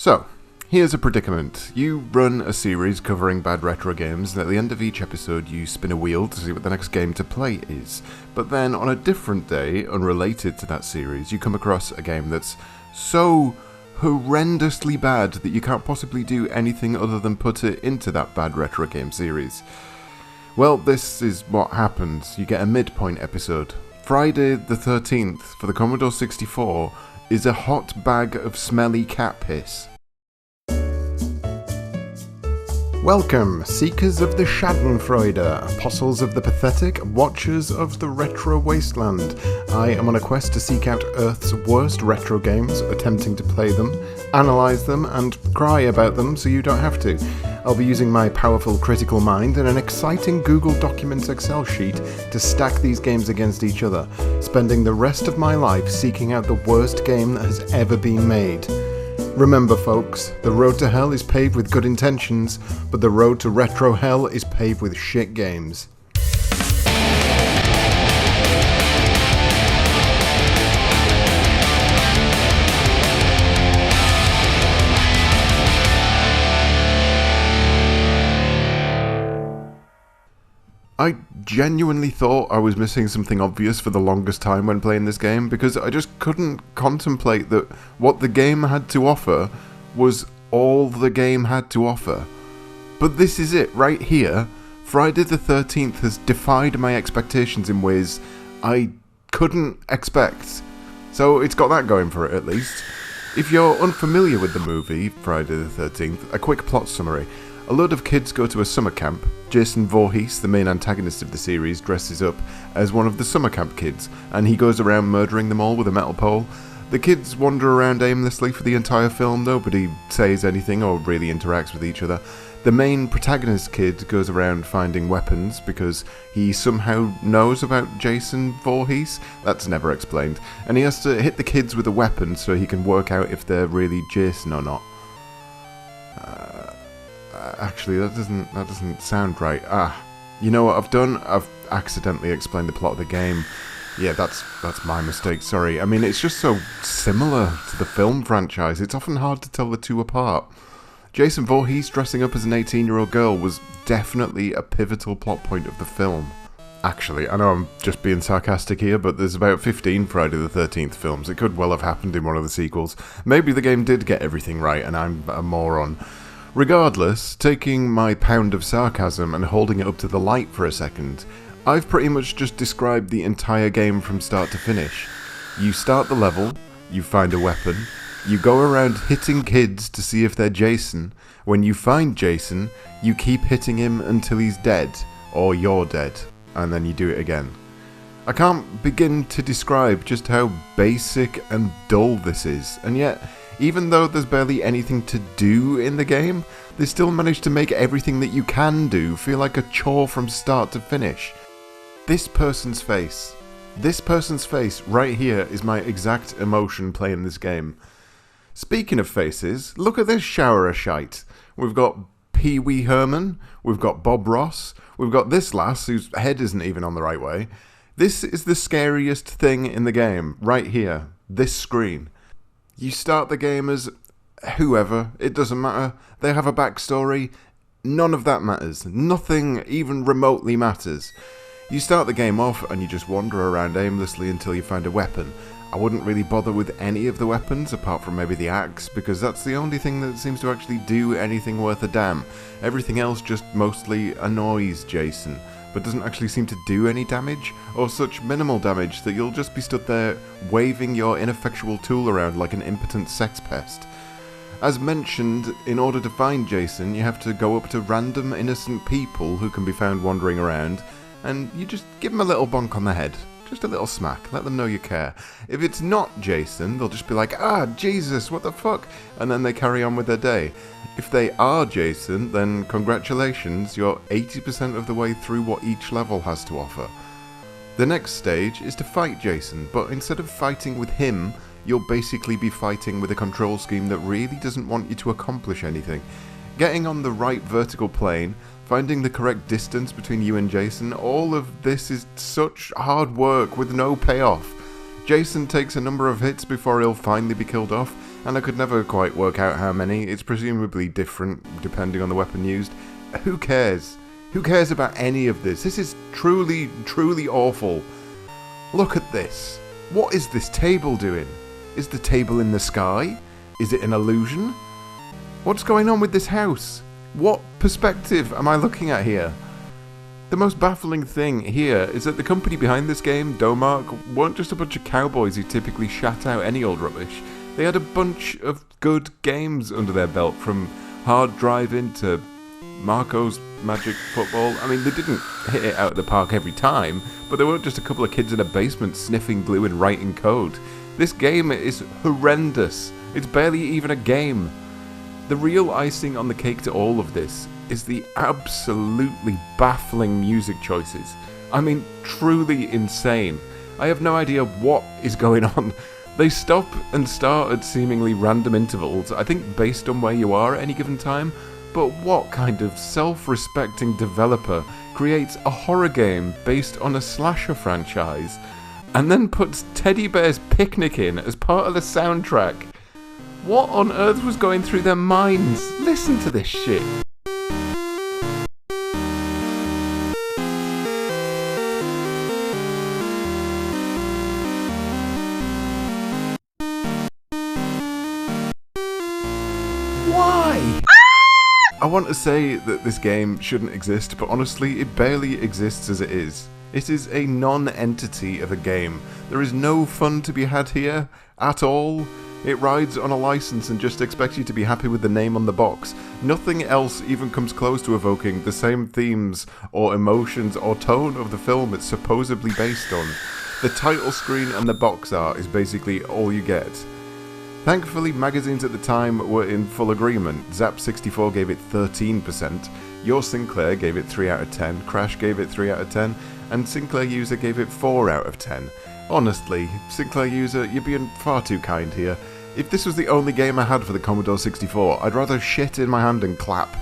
So, here's a predicament. You run a series covering bad retro games, and at the end of each episode you spin a wheel to see what the next game to play is. But then, on a different day, unrelated to that series, you come across a game that's so horrendously bad that you can't possibly do anything other than put it into that bad retro game series. Well, this is what happens. You get a midpoint episode. Friday the 13th for the Commodore 64 is a hot bag of smelly cat piss. Welcome, seekers of the Schadenfreude, apostles of the pathetic, watchers of the retro wasteland. I am on a quest to seek out Earth's worst retro games, attempting to play them, analyse them, and cry about them so you don't have to. I'll be using my powerful critical mind and an exciting Google Documents Excel sheet to stack these games against each other, spending the rest of my life seeking out the worst game that has ever been made. Remember folks, the road to hell is paved with good intentions, but the road to retro hell is paved with shit games. I genuinely thought I was missing something obvious for the longest time when playing this game, because I just couldn't contemplate that what the game had to offer was all the game had to offer. But this is it, right here. Friday the 13th has defied my expectations in ways I couldn't expect. So it's got that going for it, at least. If you're unfamiliar with the movie, Friday the 13th, a quick plot summary. A load of kids go to a summer camp. Jason Voorhees, the main antagonist of the series, dresses up as one of the summer camp kids, and he goes around murdering them all with a metal pole. The kids wander around aimlessly for the entire film. Nobody says anything or really interacts with each other. The main protagonist kid goes around finding weapons because he somehow knows about Jason Voorhees. That's never explained. And he has to hit the kids with a weapon so he can work out if they're really Jason or not. Actually, that doesn't sound right. You know what I've done? I've accidentally explained the plot of the game. Yeah, that's my mistake, sorry. I mean, it's just so similar to the film franchise, it's often hard to tell the two apart. Jason Voorhees dressing up as an 18-year-old girl was definitely a pivotal plot point of the film. Actually, I know I'm just being sarcastic here, but there's about 15 Friday the 13th films. It could well have happened in one of the sequels. Maybe the game did get everything right, and I'm a moron. Regardless, taking my pound of sarcasm and holding it up to the light for a second, I've pretty much just described the entire game from start to finish. You start the level, you find a weapon, you go around hitting kids to see if they're Jason. When you find Jason, you keep hitting him until he's dead, or you're dead, and then you do it again. I can't begin to describe just how basic and dull this is, and yet, even though there's barely anything to do in the game, they still manage to make everything that you can do feel like a chore from start to finish. This person's face right here is my exact emotion playing this game. Speaking of faces, look at this shower of shite. We've got Pee Wee Herman, we've got Bob Ross, we've got this lass whose head isn't even on the right way. This is the scariest thing in the game, right here, this screen. You start the game as whoever, it doesn't matter, they have a backstory, none of that matters, nothing even remotely matters. You start the game off and you just wander around aimlessly until you find a weapon. I wouldn't really bother with any of the weapons apart from maybe the axe, because that's the only thing that seems to actually do anything worth a damn. Everything else just mostly annoys Jason, but doesn't actually seem to do any damage, or such minimal damage that you'll just be stood there waving your ineffectual tool around like an impotent sex pest. As mentioned, in order to find Jason, you have to go up to random innocent people who can be found wandering around, and you just give them a little bonk on the head. Just a little smack, let them know you care. If it's not Jason, they'll just be like, Jesus, what the fuck? And then they carry on with their day. If they are Jason, then congratulations, you're 80% of the way through what each level has to offer. The next stage is to fight Jason, but instead of fighting with him, you'll basically be fighting with a control scheme that really doesn't want you to accomplish anything. Getting on the right vertical plane, finding the correct distance between you and Jason, all of this is such hard work with no payoff. Jason takes a number of hits before he'll finally be killed off, and I could never quite work out how many. It's presumably different depending on the weapon used. Who cares? Who cares about any of this? This is truly, truly awful. Look at this. What is this table doing? Is the table in the sky? Is it an illusion? What's going on with this house? What perspective am I looking at here? The most baffling thing here is that the company behind this game, Domark, weren't just a bunch of cowboys who typically shat out any old rubbish. They had a bunch of good games under their belt, from Hard Driving to Marco's Magic Football. I mean, they didn't hit it out of the park every time, but they weren't just a couple of kids in a basement sniffing glue and writing code. This game is horrendous. It's barely even a game. The real icing on the cake to all of this is the absolutely baffling music choices. I mean, truly insane. I have no idea what is going on. They stop and start at seemingly random intervals, I think based on where you are at any given time, but what kind of self-respecting developer creates a horror game based on a slasher franchise, and then puts Teddy Bear's Picnic in as part of the soundtrack? What on earth was going through their minds? Listen to this shit. Why? I want to say that this game shouldn't exist, but honestly, it barely exists as it is. It is a non-entity of a game. There is no fun to be had here at all. It rides on a license and just expects you to be happy with the name on the box. Nothing else even comes close to evoking the same themes or emotions or tone of the film it's supposedly based on. The title screen and the box art is basically all you get. Thankfully, magazines at the time were in full agreement. Zap64 gave it 13%, Your Sinclair gave it 3 out of 10, Crash gave it 3 out of 10, and Sinclair User gave it 4 out of 10. Honestly, Sinclair User, you're being far too kind here. If this was the only game I had for the Commodore 64, I'd rather shit in my hand and clap.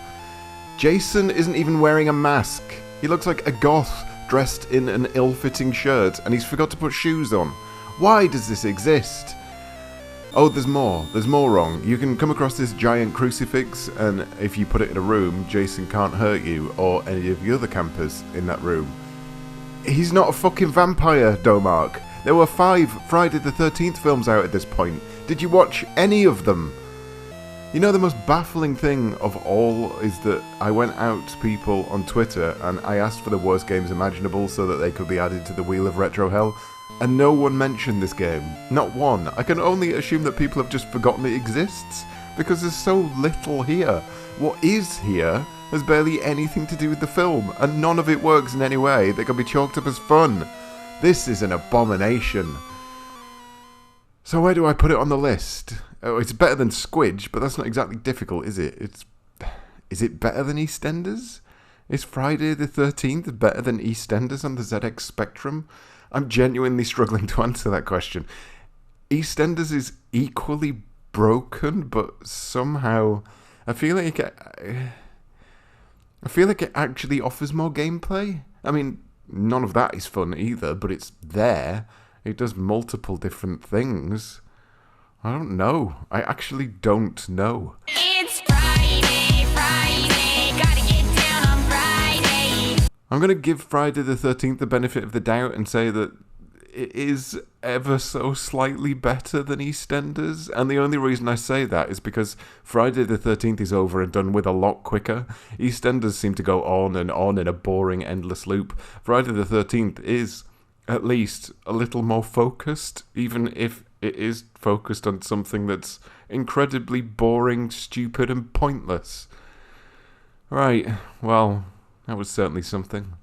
Jason isn't even wearing a mask. He looks like a goth dressed in an ill-fitting shirt, and he's forgot to put shoes on. Why does this exist? Oh, there's more. There's more wrong. You can come across this giant crucifix, and if you put it in a room, Jason can't hurt you, or any of the other campers in that room. He's not a fucking vampire, Domark. There were 5 Friday the 13th films out at this point. Did you watch any of them? You know, the most baffling thing of all is that I went out to people on Twitter and I asked for the worst games imaginable so that they could be added to the Wheel of Retro Hell, and no one mentioned this game. Not one. I can only assume that people have just forgotten it exists, because there's so little here. What is here has barely anything to do with the film, and none of it works in any way that can be chalked up as fun. This is an abomination. So where do I put it on the list? Oh, it's better than Squidge, but that's not exactly difficult, is it? Is it better than EastEnders? Is Friday the 13th better than EastEnders on the ZX Spectrum? I'm genuinely struggling to answer that question. EastEnders is equally broken, but somehow I feel like it actually offers more gameplay. I mean, none of that is fun either, but it's there. It does multiple different things. I don't know. I actually don't know. It's Friday, gotta get down on Friday. I'm going to give Friday the 13th the benefit of the doubt and say that it is ever so slightly better than EastEnders, and the only reason I say that is because Friday the 13th is over and done with a lot quicker. EastEnders seem to go on in a boring, endless loop. Friday the 13th is at least a little more focused, even if it is focused on something that's incredibly boring, stupid, and pointless. Right, well, that was certainly something.